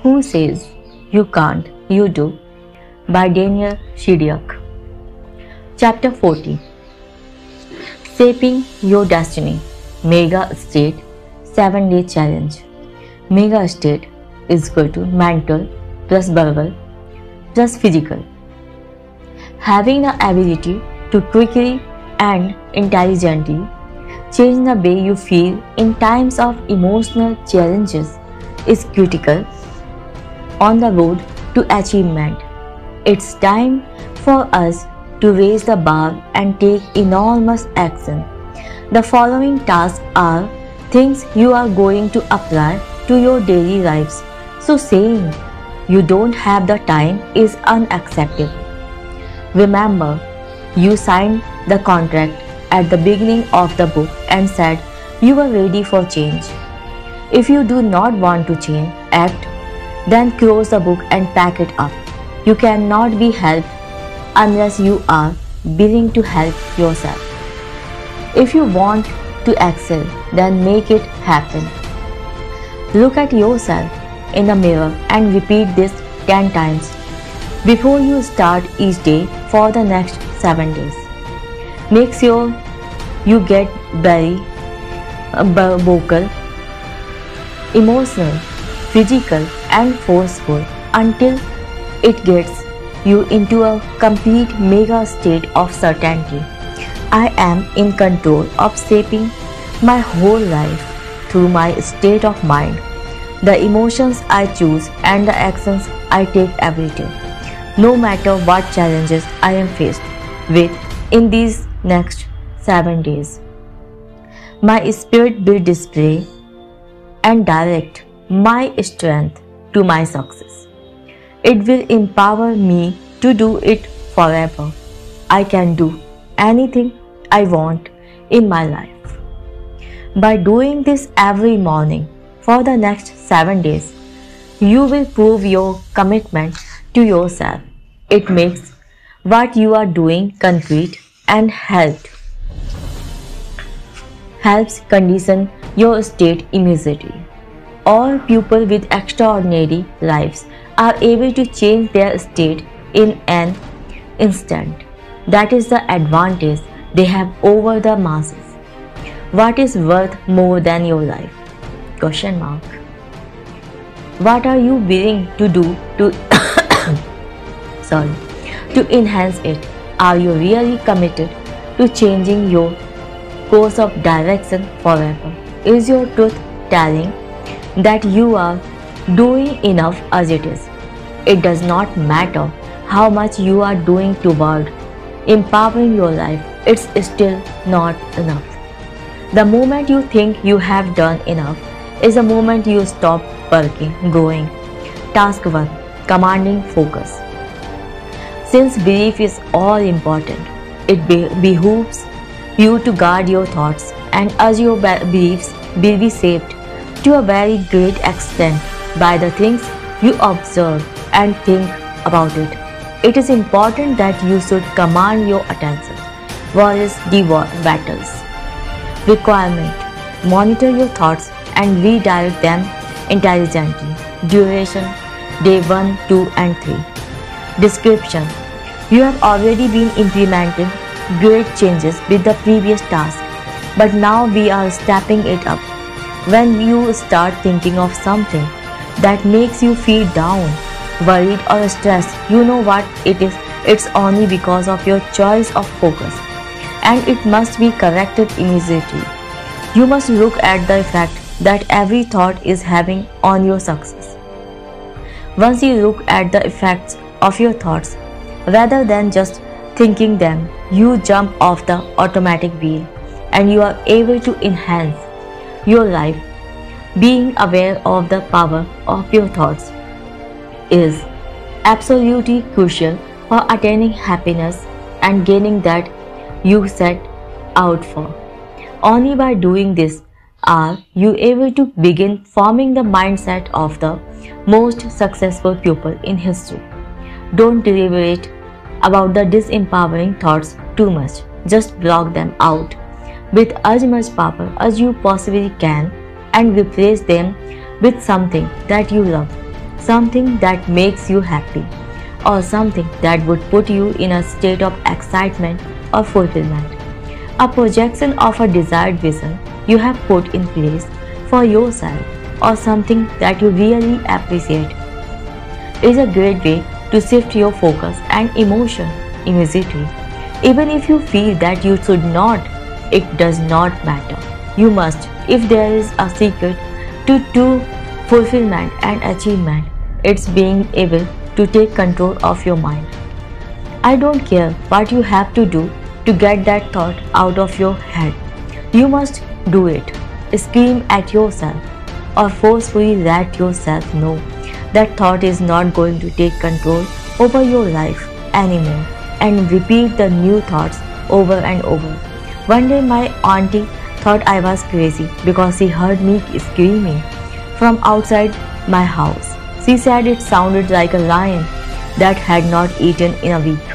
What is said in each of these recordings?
Who says you can't, you do, by Daniel Shediac. Chapter 40. Shaping Your Destiny. Mega State 7-Day Challenge. Mega State is equal to mental plus verbal plus physical. Having the ability to quickly and intelligently change the way you feel in times of emotional challenges is critical on the road to achievement. It's time for us to raise the bar and take enormous action. The following tasks are things you are going to apply to your daily lives. So saying you don't have the time is unacceptable. Remember, you signed the contract at the beginning of the book and said you were ready for change. If you do not want to change, act, then close the book and pack it up. You cannot be helped unless you are willing to help yourself. If you want to excel, then make it happen. Look at yourself in the mirror and repeat this 10 times before you start each day for the next 7 days. Make sure you get very vocal, emotional, physical and forceful until it gets you into a complete mega state of certainty. I am in control of shaping my whole life through my state of mind, the emotions I choose and the actions I take every day, no matter what challenges I am faced with in these next 7 days. My spirit will display and direct my strength to my success. It will empower me to do it forever. I can do anything I want in my life. By doing this every morning for the next 7 days, you will prove your commitment to yourself. It makes what you are doing concrete and helps condition your state immediately. All people with extraordinary lives are able to change their state in an instant. That is the advantage they have over the masses. What is worth more than your life? Question mark. What are you willing to do to to enhance it? Are you really committed to changing your course of direction forever? Is your truth telling that you are doing enough as it is? It does not matter how much you are doing toward empowering your life, it's still not enough. The moment you think you have done enough is the moment you stop working, growing. Task 1. Commanding focus. Since belief is all important, it behooves you to guard your thoughts, and as your beliefs will be shaped to a very great extent by the things you observe and think about it. It is important that you should command your attention. Wars the battles. Requirement. Monitor your thoughts and redirect them intelligently. Duration. Day 1, 2 and 3. Description. You have already been implementing great changes with the previous task, but now we are stepping it up. When you start thinking of something that makes you feel down, worried or stressed, you know what it is. It's only because of your choice of focus, and it must be corrected immediately. You must look at the effect that every thought is having on your success. Once you look at the effects of your thoughts, rather than just thinking them, you jump off the automatic wheel and you are able to enhance your life. Being aware of the power of your thoughts is absolutely crucial for attaining happiness and gaining that you set out for. Only by doing this are you able to begin forming the mindset of the most successful people in history. Don't deliberate about the disempowering thoughts too much. Just block them out with as much power as you possibly can and replace them with something that you love. something that makes you happy, or something that would put you in a state of excitement or fulfillment. A projection of a desired vision you have put in place for yourself, or something that you really appreciate, is a great way to shift your focus and emotion immediately. Even if you feel that you should not, it does not matter. You must. If there is a secret to fulfillment and achievement, it's being able to take control of your mind. I don't care what you have to do to get that thought out of your head. You must do it. Scream at yourself or forcefully let yourself know that thought is not going to take control over your life anymore, and repeat the new thoughts over and over. One day my auntie thought I was crazy because she heard me screaming from outside my house. She said it sounded like a lion that had not eaten in a week.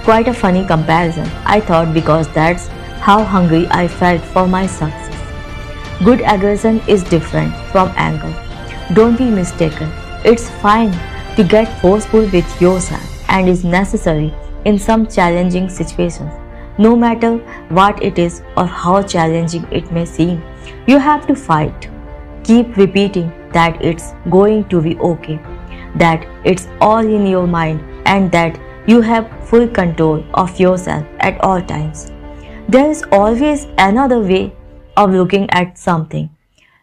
Quite a funny comparison, I thought, because that's how hungry I felt for my success. Good aggression is different from anger. Don't be mistaken. It's fine to get forceful with yourself and is necessary in some challenging situations. No matter what it is or how challenging it may seem, you have to fight. Keep repeating that it's going to be okay, that it's all in your mind, and that you have full control of yourself at all times. There is always another way of looking at something.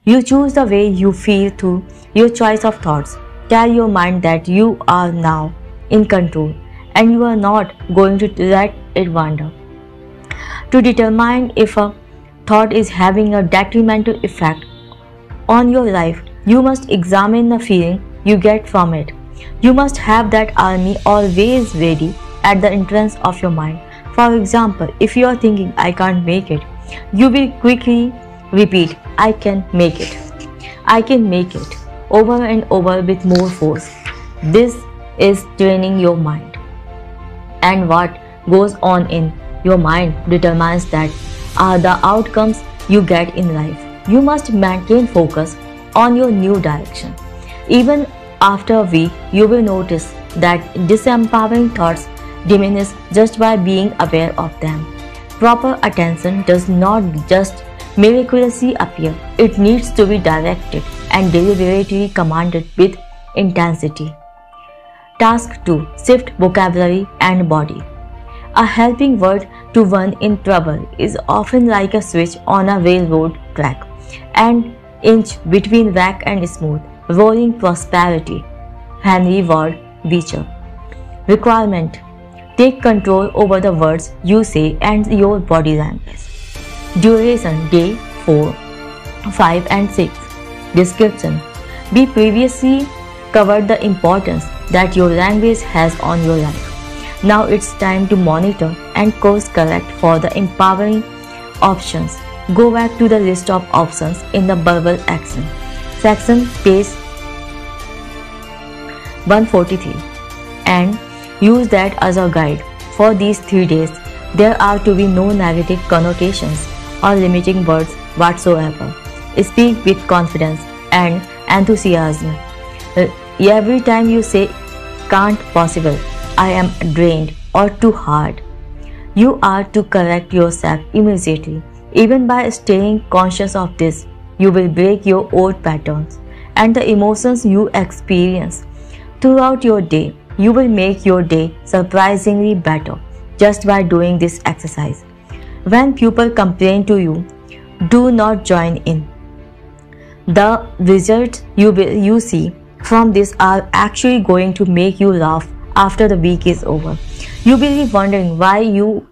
You choose the way you feel through your choice of thoughts. Tell your mind that you are now in control and you are not going to let it wander. To determine if a thought is having a detrimental effect on your life, you must examine the feeling you get from it. You must have that army always ready at the entrance of your mind. For example, if you are thinking, I can't make it, you will quickly repeat, I can make it. I can make it, over and over with more force. This is training your mind. And what goes on in your mind determines that the outcomes you get in life. You must maintain focus on your new direction. Even after a week, you will notice that disempowering thoughts diminish just by being aware of them. Proper attention does not just miraculously appear. It needs to be directed and deliberately commanded with intensity. Task 2. Shift vocabulary and body. A helping word to one in trouble is often like a switch on a railroad track, an inch between rack and smooth, rolling prosperity. Henry Ward Beecher. Requirement. Take control over the words you say and your body language. Duration day 4, 5 and 6. Description. We previously covered the importance that your language has on your life. Now it's time to monitor and course correct for the empowering options. Go back to the list of options in the verbal action section, page 143, and use that as a guide. For these 3 days, there are to be no negative connotations or limiting words whatsoever. Speak with confidence and enthusiasm. Every time you say can't possible, I am drained or too hard, you are to correct yourself immediately. Even by staying conscious of this, you will break your old patterns and the emotions you experience throughout your day. You will make your day surprisingly better just by doing this exercise. When people complain to you, do not join in. The results you see from this are actually going to make you laugh after the week is over. You will be wondering why you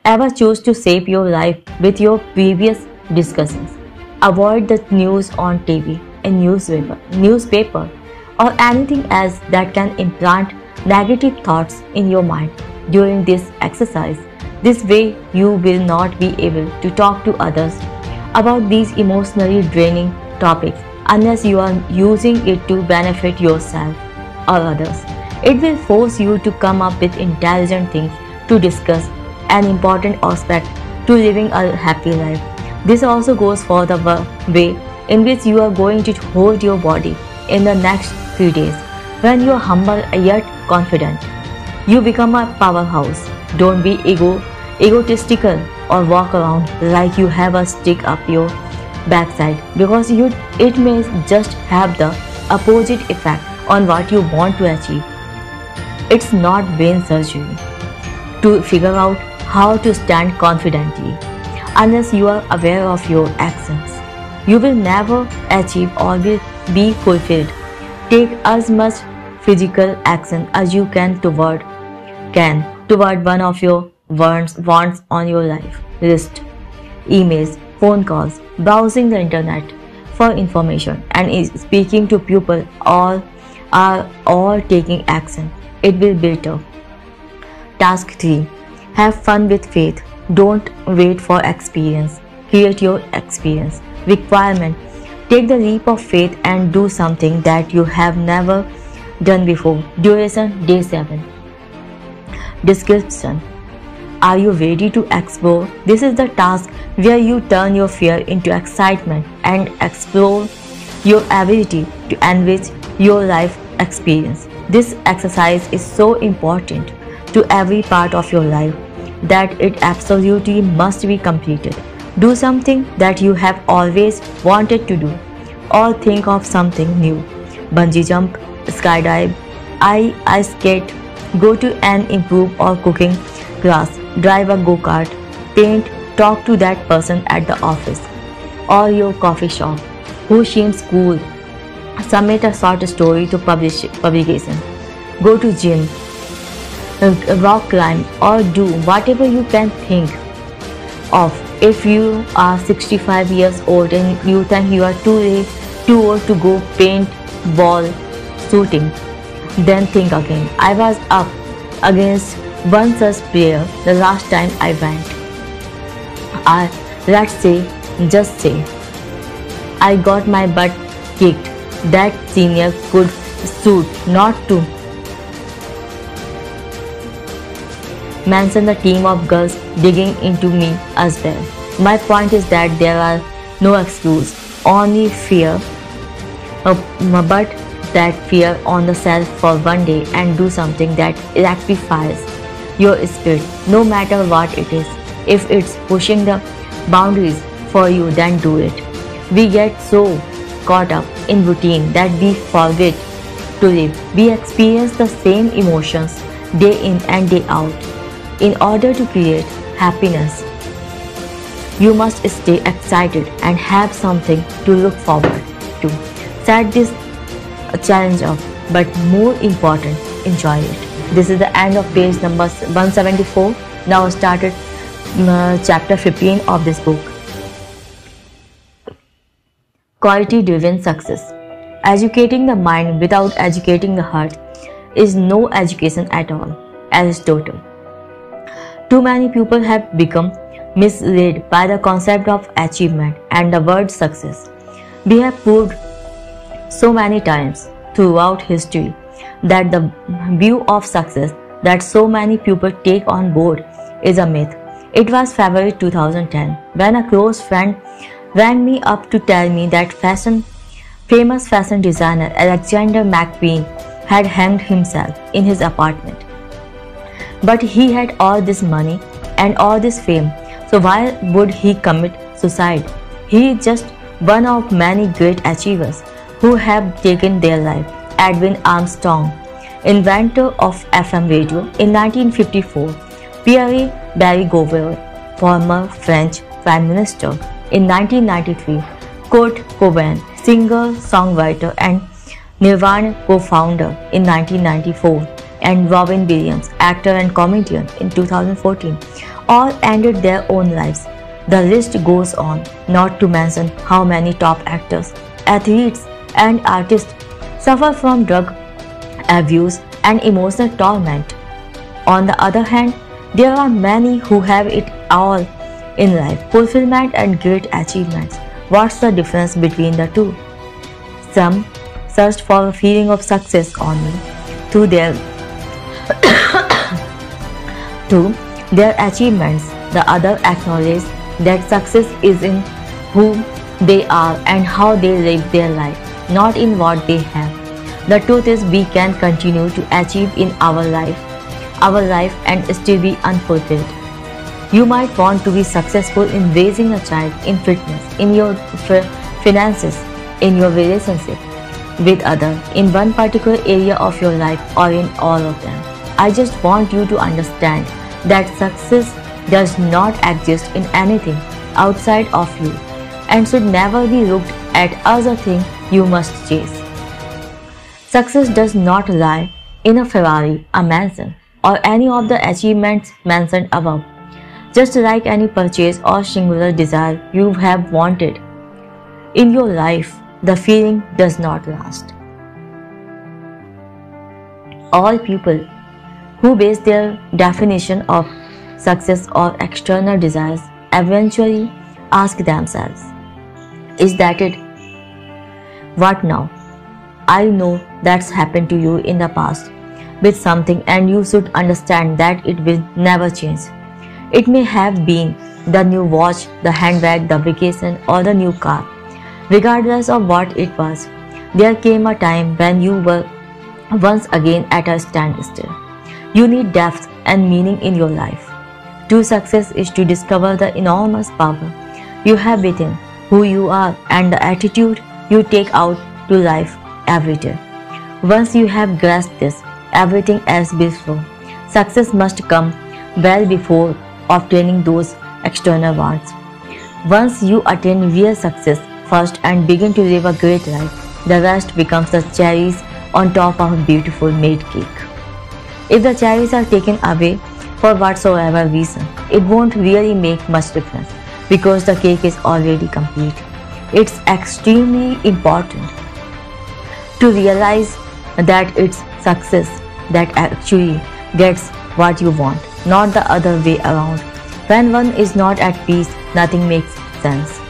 ever choose to shape your life with your previous discussions. Avoid the news on TV, a newspaper, or anything else that can implant negative thoughts in your mind during this exercise. This way, you will not be able to talk to others about these emotionally draining topics unless you are using it to benefit yourself or others. It will force you to come up with intelligent things to discuss, an important aspect to living a happy life. This also goes for the way in which you are going to hold your body in the next few days. When you're humble yet confident, you become a powerhouse. Don't be egotistical or walk around like you have a stick up your backside, because it may just have the opposite effect on what you want to achieve. It's not brain surgery to figure out how to stand confidently. Unless you are aware of your actions, you will never achieve or will be fulfilled. Take as much physical action as you can toward one of your wants on your life list. Emails, phone calls, browsing the internet for information, and speaking to people all are all taking action. It will build up. Task 3. Have fun with faith. Don't wait for experience. Create your experience. Requirement. Take the leap of faith and do something that you have never done before. Duration day 7. Description. Are you ready to explore? This is the task where you turn your fear into excitement and explore your ability to enrich your life experience. This exercise is so important to every part of your life that it absolutely must be completed. Do something that you have always wanted to do, or think of something new. Bungee jump, skydive, ice skate, go to an improv or cooking class, drive a go-kart, paint, talk to that person at the office or your coffee shop who seems cool, submit a short story to publication, go to gym, rock climb, or do whatever you can think of. If you are 65 years old and you think you are too old to go paintball shooting, then think again. I was up against one such player the last time I went. Just say, I got my butt kicked. That senior could shoot, not to mention the team of girls digging into me as well. My point is that there are no excuse, only fear, but that fear on the self for one day and do something that electrifies your spirit, no matter what it is. If it's pushing the boundaries for you, then do it. We get so caught up in routine that we forget to live. We experience the same emotions day in and day out. In order to create happiness, you must stay excited and have something to look forward to. Set this challenge up, but more important, enjoy it. This is the end of page number 174. Now started chapter 15 of this book. Quality-driven success. Educating the mind without educating the heart is no education at all. Aristotle. Too many people have become misled by the concept of achievement and the word success. We have proved so many times throughout history that the view of success that so many people take on board is a myth. It was February 2010 when a close friend rang me up to tell me that famous fashion designer Alexander McQueen had hanged himself in his apartment. But he had all this money and all this fame, so why would he commit suicide? He is just one of many great achievers who have taken their life. Edwin Armstrong, inventor of FM radio in 1954, Pierre Bailly-Gauvreau, former French Prime Minister in 1993, Kurt Cobain, singer, songwriter and Nirvana co-founder in 1994, and Robin Williams, actor and comedian in 2014, all ended their own lives. The list goes on, not to mention how many top actors, athletes and artists suffer from drug abuse and emotional torment. On the other hand, there are many who have it all in life, fulfillment and great achievements. What's the difference between the two? Some searched for a feeling of success only through their achievements. The other acknowledge that success is in who they are and how they live their life. not in what they have. The truth is we can continue to achieve in our life and still be unfulfilled. You might want to be successful in raising a child, in fitness, in your finances, in your relationship with others, in one particular area of your life or in all of them. I just want you to understand that success does not exist in anything outside of you and should never be looked at as a thing you must chase. Success does not lie in a Ferrari, a mansion, or any of the achievements mentioned above. Just like any purchase or singular desire you have wanted in your life, the feeling does not last. All people who base their definition of success or external desires eventually ask themselves, is that it? What now? I know that's happened to you in the past with something, and you should understand that it will never change. It may have been the new watch, the handbag, the vacation, or the new car. Regardless of what it was, there came a time when you were once again at a standstill. You need depth and meaning in your life. True success is to discover the enormous power you have within, who you are, and the attitude you take out to life every day. Once you have grasped this, everything else will flow. Success must come well before obtaining those external wants. Once you attain real success first and begin to live a great life, the rest becomes the cherries on top of a beautiful made cake. If the cherries are taken away for whatsoever reason, it won't really make much difference because the cake is already complete. It's extremely important to realize that it's success that actually gets what you want, not the other way around. When one is not at peace, nothing makes sense.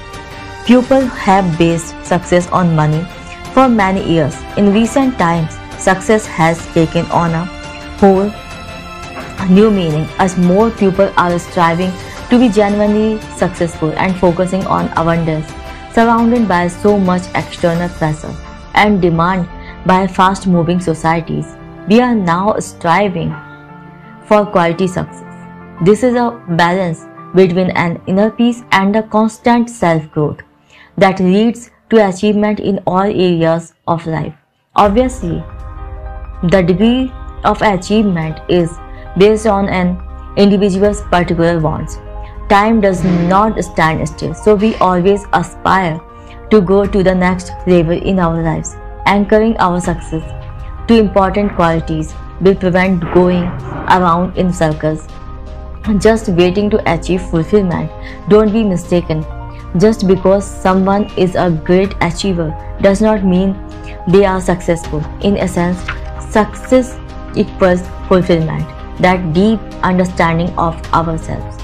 People have based success on money for many years. In recent times, success has taken on a whole new meaning as more people are striving to be genuinely successful and focusing on abundance. Surrounded by so much external pressure and demand by fast-moving societies, we are now striving for quality success. This is a balance between an inner peace and a constant self-growth that leads to achievement in all areas of life. Obviously, the degree of achievement is based on an individual's particular wants. Time does not stand still, so we always aspire to go to the next level in our lives. Anchoring our success to important qualities will prevent going around in circles, just waiting to achieve fulfillment. Don't be mistaken. Just because someone is a great achiever does not mean they are successful. In essence, success equals fulfillment, that deep understanding of ourselves.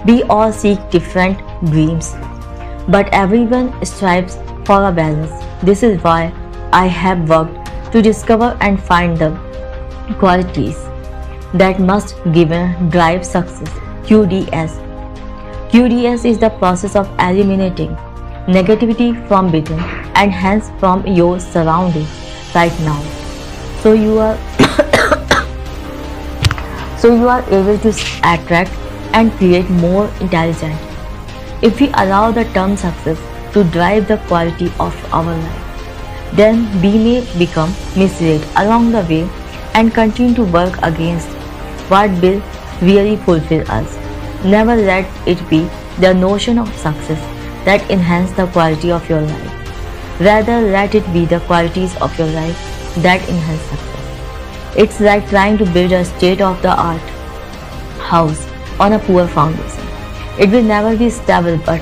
We all seek different dreams, but everyone strives for a balance. This is why I have worked to discover and find the qualities that must give and drive success. QDS. QDS is the process of eliminating negativity from within and hence from your surroundings right now. So you are able to attract and create more intelligent. If we allow the term success to drive the quality of our life, then we may become misled along the way and continue to work against what will really fulfill us. Never let it be the notion of success that enhance the quality of your life. Rather, let it be the qualities of your life that enhance success. It's like trying to build a state-of-the-art house on a poor foundation. It will never be stable, but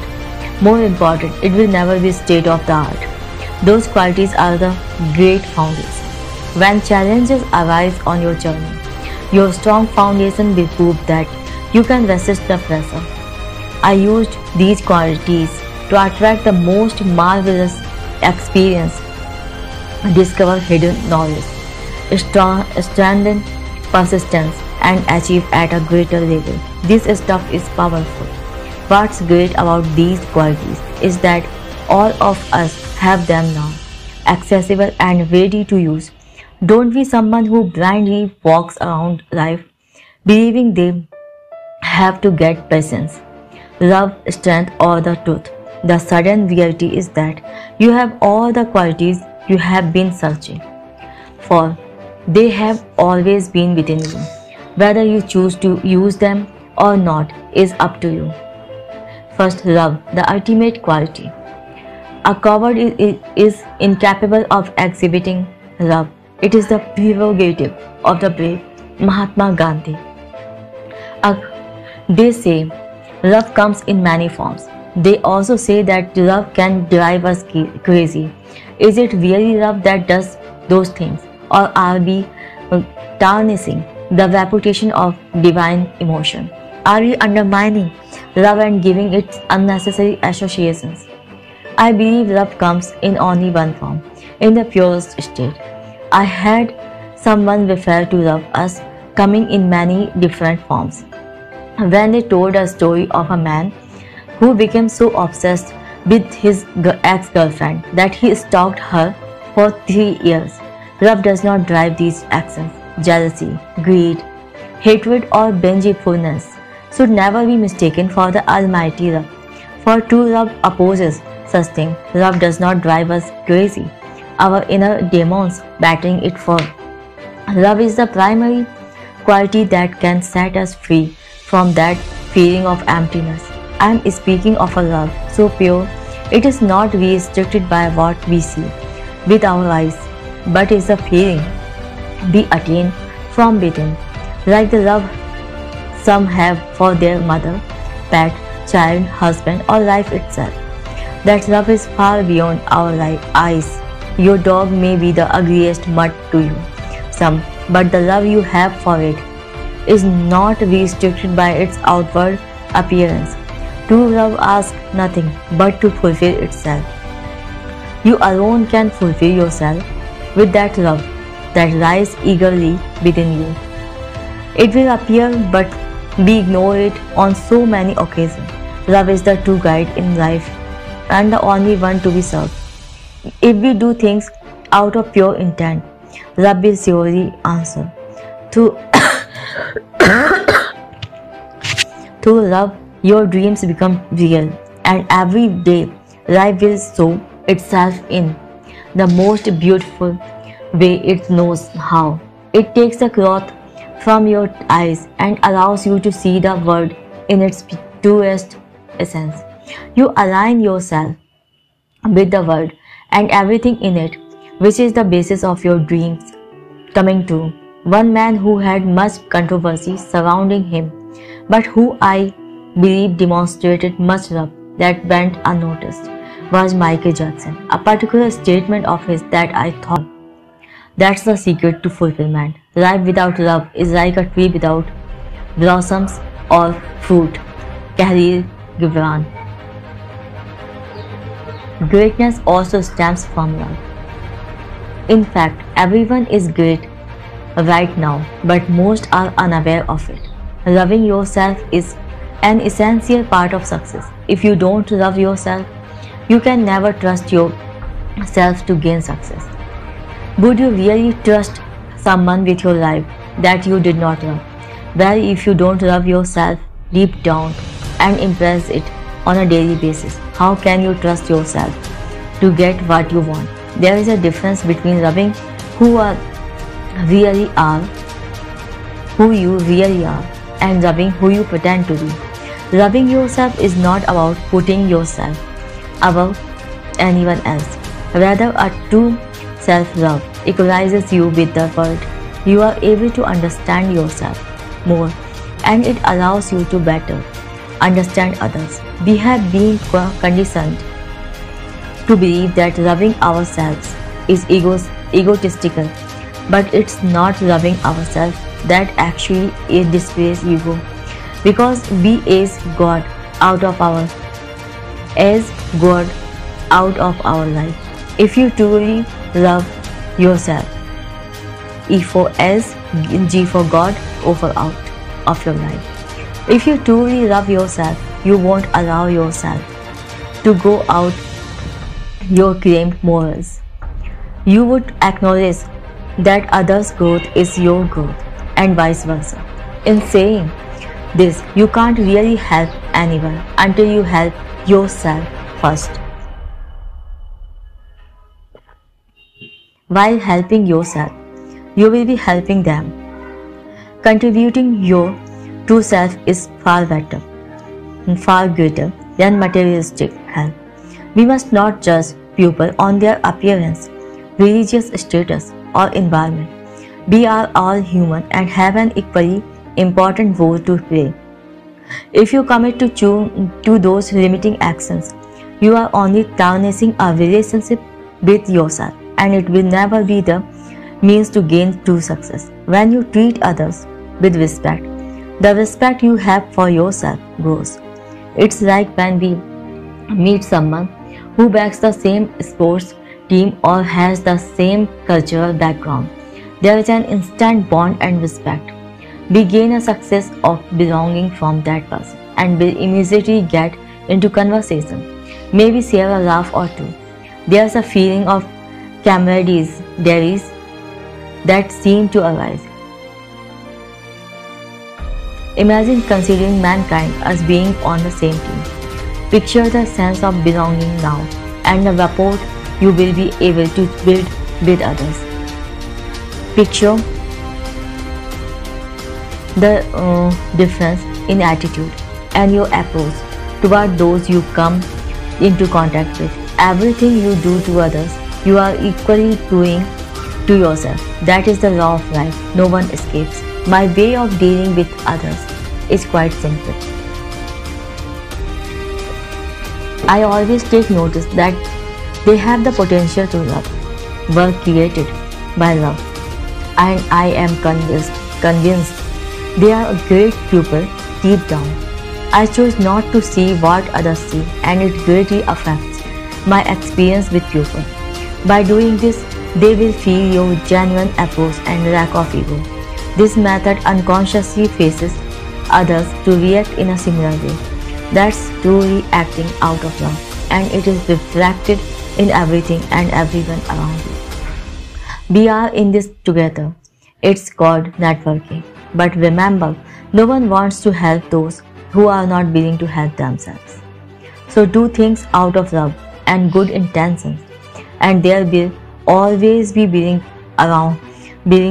more important, it will never be state-of-the-art. Those qualities are the great foundation. When challenges arise on your journey, your strong foundation will prove that you can resist the pressure. I used these qualities to attract the most marvelous experience, discover hidden knowledge, strengthen persistence, and achieve at a greater level. This stuff is powerful. What's great about these qualities is that all of us have them now. accessible, and ready to use. Don't be someone who blindly walks around life believing they have to get patience, love, strength, or the truth. The sudden reality is that you have all the qualities you have been searching for. They have always been within you. Whether you choose to use them or not is up to you. First, love, the ultimate quality. A coward is incapable of exhibiting love. It is the prerogative of the brave. Mahatma Gandhi. They say love comes in many forms. They also say that love can drive us crazy. Is it really love that does those things? Or are we tarnishing the reputation of divine emotion? Are we undermining love and giving it unnecessary associations? I believe love comes in only one form, in the purest state. I had someone refer to love as coming in many different forms. When they told a story of a man who became so obsessed with his ex-girlfriend that he stalked her for 3 years. Love does not drive these actions. Jealousy, greed, hatred, or vengefulness should never be mistaken for the almighty love. For true love opposes such things. Love does not drive us crazy, our inner demons battering it for. Love is the primary quality that can set us free from that feeling of emptiness. I am speaking of a love so pure it is not restricted by what we see with our eyes, but is a feeling we attain from within, like the love some have for their mother, pet, child, husband, or life itself. That love is far beyond our eyes. Your dog may be the ugliest mutt to you, but the love you have for it is not restricted by its outward appearance. True love asks nothing but to fulfill itself. You alone can fulfill yourself with that love that lies eagerly within you. It will appear, but we ignore it on so many occasions. Love is the true guide in life and the only one to be served. If we do things out of pure intent, love will surely answer. Through love, your dreams become real, and every day life will show itself in the most beautiful way it knows how. It takes the cloth from your eyes and allows you to see the world in its truest essence. You align yourself with the world and everything in it, which is the basis of your dreams coming true. One man who had much controversy surrounding him, but who I believe demonstrated much love that went unnoticed, was Michael Jackson. A particular statement of his that I thought, that's the secret to fulfillment. Life without love is like a tree without blossoms or fruit. Khalil Gibran. Greatness also stems from love. In fact, everyone is great right now, but most are unaware of it. Loving yourself is an essential part of success. If you don't love yourself, you can never trust yourself to gain success. Would you really trust someone with your life that you did not love? Well, if you don't love yourself deep down and impress it on a daily basis, how can you trust yourself to get what you want? There is a difference between loving who you really are, and loving who you pretend to be. Loving yourself is not about putting yourself above anyone else. Rather, a true self-love equalizes you with the world. You are able to understand yourself more, and it allows you to better understand others. We have been conditioned to believe that loving ourselves is egotistical, but it's not loving ourselves that actually displays ego, because we as God out of our life. If you truly love yourself, E for S, G for God, over out of your life. If you truly love yourself, you won't allow yourself to go out your claimed morals. You would acknowledge that others' growth is your growth and vice versa. In saying this, you can't really help anyone until you help yourself first. While helping yourself, you will be helping them. Contributing your true self is far better and far greater than materialistic help. We must not judge people on their appearance, religious status, or environment. We are all human and have an equally important role to play. If you commit to those limiting actions, you are only tarnishing a relationship with yourself, and it will never be the means to gain true success. When you treat others with respect, the respect you have for yourself grows. It's like when we meet someone who backs the same sports team or has the same cultural background. There is an instant bond and respect. We gain a success of belonging from that person and will immediately get into conversation, maybe share a laugh or two. There's a feeling of camaraderie that seems to arise. Imagine considering mankind as being on the same team. Picture the sense of belonging now and the rapport you will be able to build with others. Picture the difference in attitude and your approach toward those you come into contact with. Everything you do to others, you are equally doing to yourself. That is the law of life. No one escapes. My way of dealing with others is quite simple. I always take notice that they have the potential to love, were created by love, and I am convinced they are a great pupil deep down. I choose not to see what others see, and it greatly affects my experience with people. By doing this, they will feel your genuine approach and lack of ego. This method unconsciously faces others to react in a similar way. That's truly acting out of love, and it is reflected in everything and everyone around you. We are in this together. It's called networking. But remember, no one wants to help those who are not willing to help themselves. So do things out of love and good intentions, and there will always be willing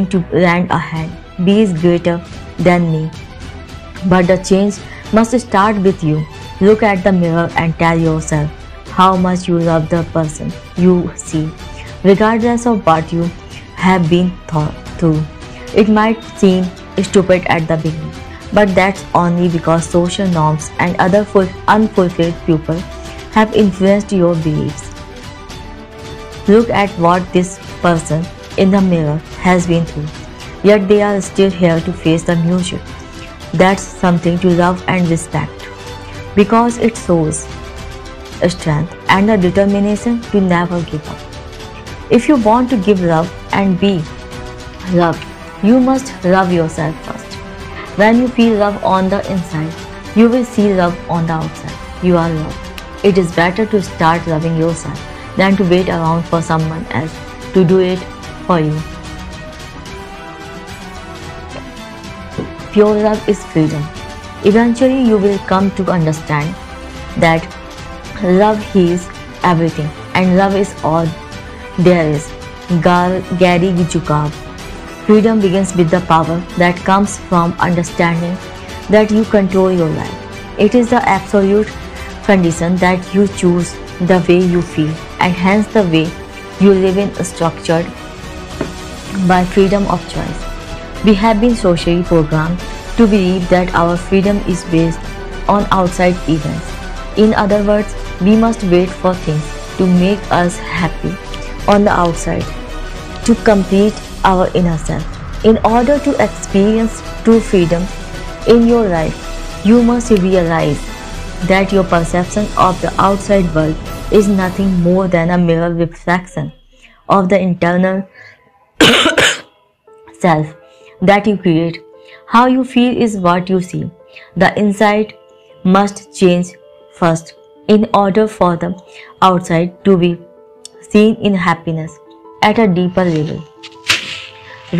to lend a hand. Be is greater than me. But the change must start with you. Look at the mirror and tell yourself how much you love the person you see, regardless of what you have been through. It might seem stupid at the beginning, but that's only because social norms and other unfulfilled people have influenced your beliefs. Look at what this person in the mirror has been through, yet they are still here to face the music. That's something to love and respect, because it shows strength and a determination to never give up. If you want to give love and be loved, you must love yourself first. When you feel love on the inside, you will see love on the outside. You are loved. It is better to start loving yourself than to wait around for someone else to do it for you. Pure love is freedom. Eventually, you will come to understand that love heals everything, and love is all there is. Gary Zukav. Freedom begins with the power that comes from understanding that you control your life. It is the absolute condition that you choose the way you feel, and hence the way you live is structured by freedom of choice. We have been socially programmed to believe that our freedom is based on outside events. In other words, we must wait for things to make us happy on the outside to complete our inner self. In order to experience true freedom in your life, you must realize that your perception of the outside world is nothing more than a mirror reflection of the internal self that you create. How you feel is what you see. The inside must change first in order for the outside to be seen in happiness at a deeper level.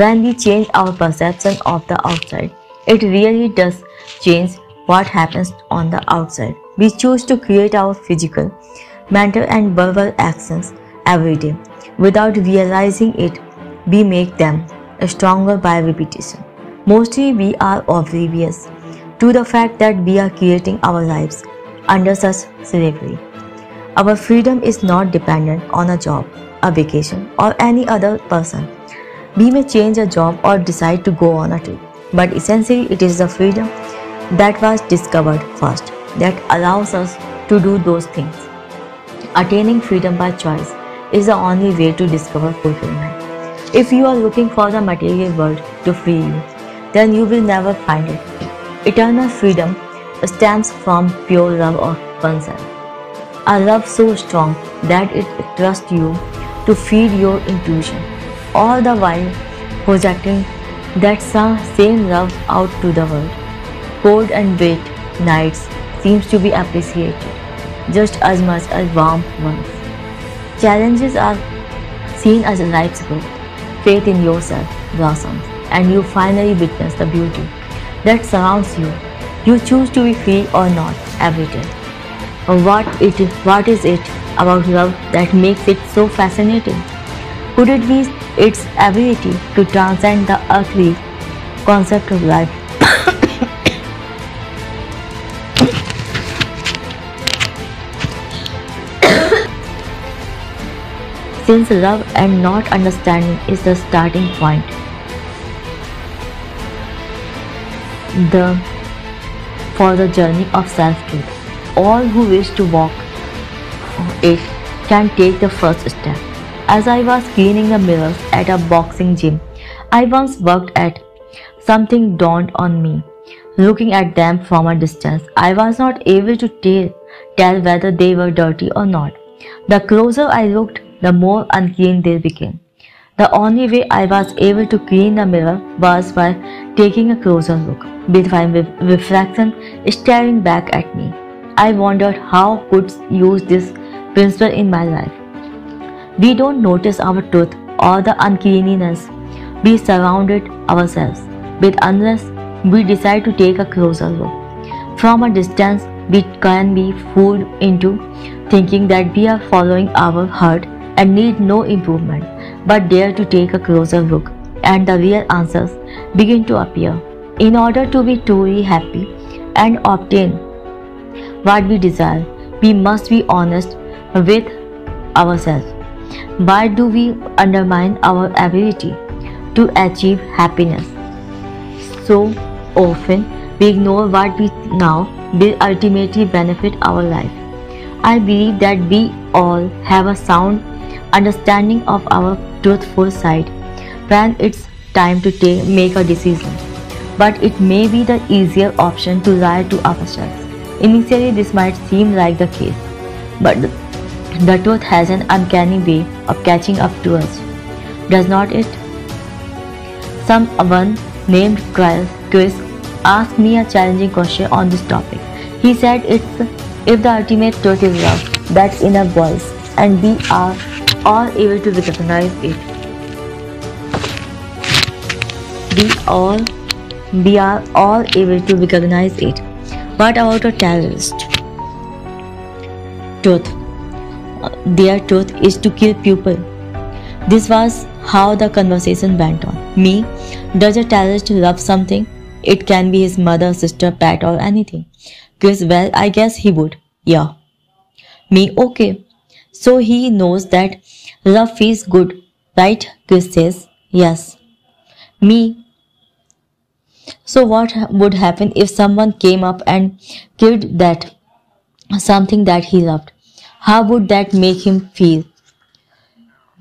When we change our perception of the outside, it really does change what happens on the outside. We choose to create our physical, mental and verbal actions every day. Without realizing it, we make them stronger by repetition. Mostly we are oblivious to the fact that we are creating our lives under such slavery. Our freedom is not dependent on a job, a vacation, or any other person. We may change a job or decide to go on a trip, but essentially it is the freedom that was discovered first that allows us to do those things. Attaining freedom by choice is the only way to discover fulfillment. If you are looking for the material world to free you, then you will never find it. Eternal freedom stems from pure love of oneself. A love so strong that it trusts you to feed your intuition, all the while projecting that same love out to the world. Cold and wet nights seems to be appreciated just as much as warm ones. Challenges are seen as life's growth. Faith in yourself blossoms, and you finally witness the beauty that surrounds you. You choose to be free or not every day. What is it about love that makes it so fascinating? Could it be its ability to transcend the earthly concept of life? Since love and not understanding is the starting point, for the journey of self-truth, all who wish to walk it can take the first step. As I was cleaning the mirrors at a boxing gym I once worked at, something dawned on me. Looking at them from a distance, I was not able to tell whether they were dirty or not. The closer I looked, the more unclean they became. The only way I was able to clean the mirror was by taking a closer look, with my reflection staring back at me. I wondered how I could use this principle in my life. We don't notice our truth or the uncleanliness we surrounded ourselves with unless we decide to take a closer look. From a distance, we can be fooled into thinking that we are following our heart and need no improvement, but dare to take a closer look, and the real answers begin to appear. In order to be truly happy and obtain what we desire, we must be honest with ourselves. Why do we undermine our ability to achieve happiness? So often we ignore what we know will ultimately benefit our life. I believe that we all have a sound understanding of our truthful side when it's time to make a decision. But it may be the easier option to lie to ourselves. Initially, this might seem like the case, but the truth has an uncanny way of catching up to us, does not it? Someone named Chris asked me a challenging question on this topic. He said if the ultimate truth is love, that's in a voice, and we are all able to recognize it. We are all able to recognize it. What about a terrorist? Truth. Their truth is to kill people. This was how the conversation went on. Me, does a terrorist love something? It can be his mother, sister, pet or anything. Chris, well, I guess he would. Yeah. Me, okay. So he knows that love feels good, right? Chris says, yes. Me, so what would happen if someone came up and killed that something that he loved? How would that make him feel?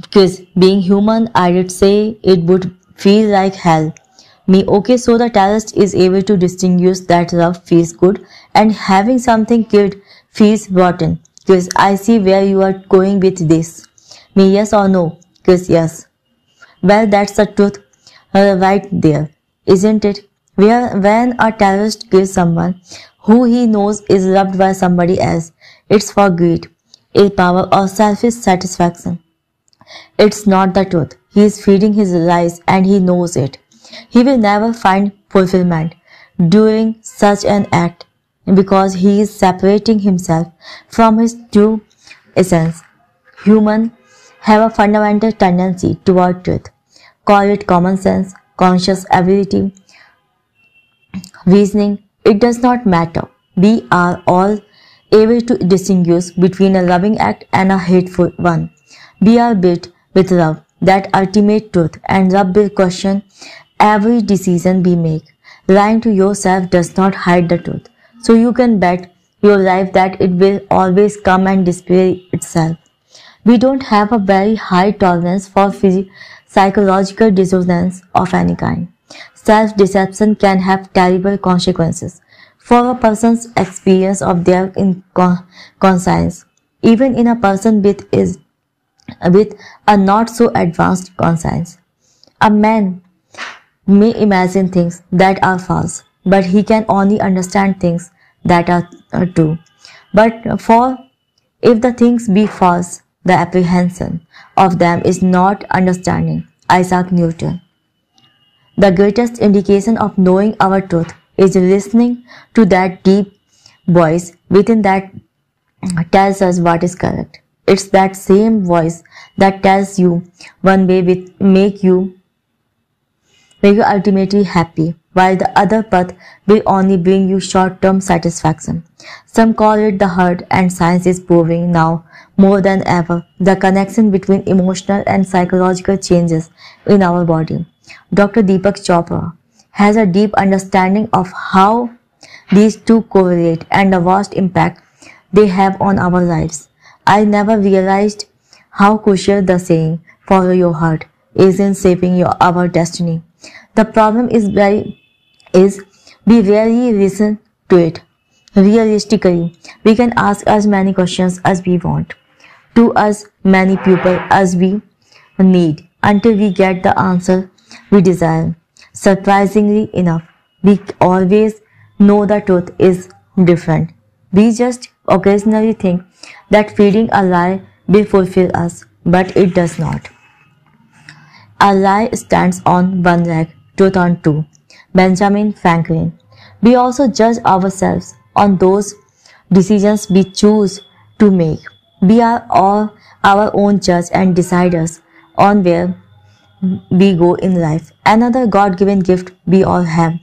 Because being human, I would say it would feel like hell. Me, okay, so the terrorist is able to distinguish that love feels good and having something killed feels rotten. Because I see where you are going with this. Me, yes or no? Because yes. Well, that's the truth right there, isn't it? When a terrorist kills someone who he knows is loved by somebody else, it's for greed, ill power or selfish satisfaction. It's not the truth. He is feeding his lies and he knows it. He will never find fulfillment during such an act because he is separating himself from his true essence. Humans have a fundamental tendency toward truth. Call it common sense, conscious ability, reasoning. It does not matter. We are all able to distinguish between a loving act and a hateful one. We are built with love, that ultimate truth, and love will question every decision we make. Lying to yourself does not hide the truth, so you can bet your life that it will always come and display itself. We don't have a very high tolerance for psychological dissonance of any kind. Self-deception can have terrible consequences for a person's experience of their conscience, even in a person with a not so advanced conscience. A man may imagine things that are false, but he can only understand things that are true. But for if the things be false, the apprehension of them is not understanding. Isaac Newton. The greatest indication of knowing our truth is listening to that deep voice within that tells us what is correct. It's that same voice that tells you one way will make you ultimately happy, while the other path will only bring you short-term satisfaction. Some call it the herd, and science is proving now more than ever the connection between emotional and psychological changes in our body. Dr. Deepak Chopra has a deep understanding of how these two correlate and the vast impact they have on our lives. I never realized how crucial the saying, follow your heart, is in shaping our destiny. The problem is we rarely listen to it. Realistically, we can ask as many questions as we want, to as many people as we need, until we get the answer we desire. Surprisingly enough, we always know the truth is different. We just occasionally think that feeding a lie will fulfill us, but it does not. A lie stands on one leg, truth on two. Benjamin Franklin. We also judge ourselves on those decisions we choose to make. We are all our own judge and deciders on where we go in life. Another God-given gift we all have.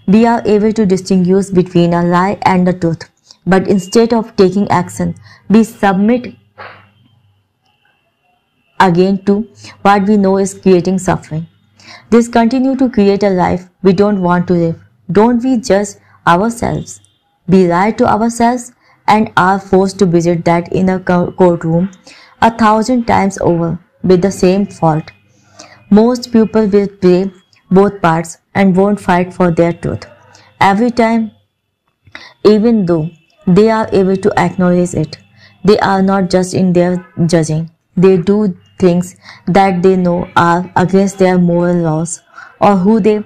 We are able to distinguish between a lie and the truth. But instead of taking action, we submit again to what we know is creating suffering. This continue to create a life we don't want to live. Don't we judge ourselves? We lie to ourselves and are forced to visit that inner courtroom 1,000 times over with the same fault. Most people will play both parts and won't fight for their truth every time, even though they are able to acknowledge it. They are not just in their judging. They do things that they know are against their moral laws or who they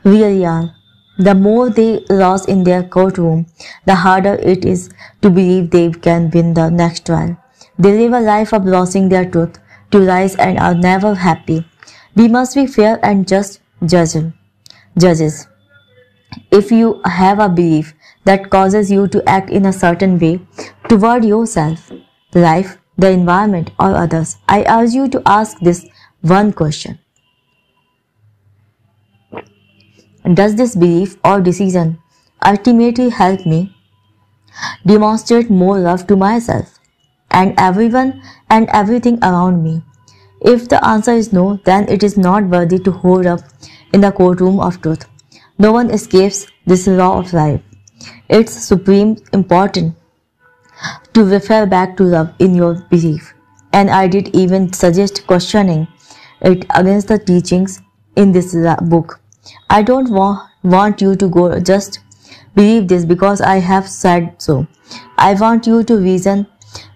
really are. The more they lose in their courtroom, the harder it is to believe they can win the next trial. They live a life of losing their truth to lies and are never happy. We must be fair and just judges. If you have a belief that causes you to act in a certain way toward yourself, life, the environment, or others, I urge you to ask this one question. Does this belief or decision ultimately help me demonstrate more love to myself and everyone and everything around me? If the answer is no, then it is not worthy to hold up in the courtroom of truth. No one escapes this law of life. It's supreme important to refer back to love in your belief, and I did even suggest questioning it against the teachings in this book. I don't want you to go just believe this because I have said so. I want you to reason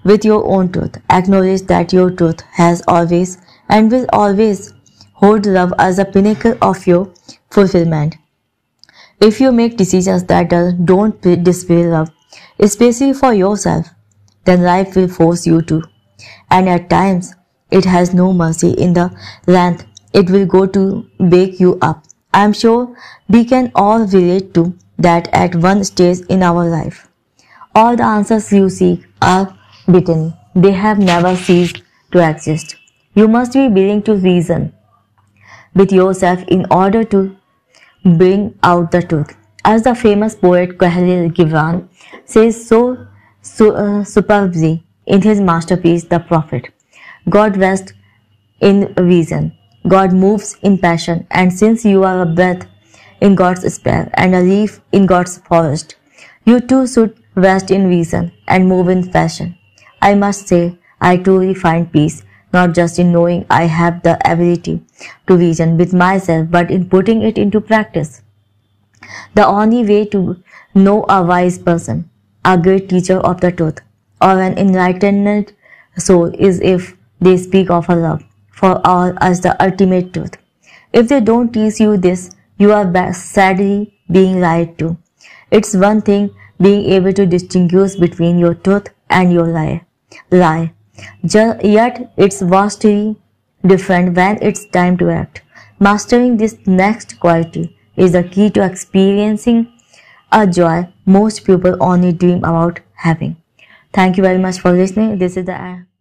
with your own truth. Acknowledge that your truth has always and will always hold love as a pinnacle of your fulfillment. If you make decisions that don't display love, especially for yourself, then life will force you to. And at times, It has no mercy in the length it will go to wake you up. I am sure we can all relate to that at one stage in our life. All the answers you seek are beaten. They have never ceased to exist. You must be willing to reason with yourself in order to bring out the truth. As the famous poet Khalil Gibran says so superbly in his masterpiece The Prophet, God rests in reason. God moves in passion, and since you are a breath in God's spell and a leaf in God's forest, you too should rest in reason and move in passion. I must say, I truly find peace not just in knowing I have the ability to reason with myself, but in putting it into practice. The only way to know a wise person, a great teacher of the truth, or an enlightened soul is if they speak of a love for all as the ultimate truth. If they don't teach you this, you are sadly being lied to. It's one thing being able to distinguish between your truth and your lie. Yet it's vastly different when it's time to act. Mastering this next quality is the key to experiencing a joy most people only dream about having. Thank you very much for listening. This is the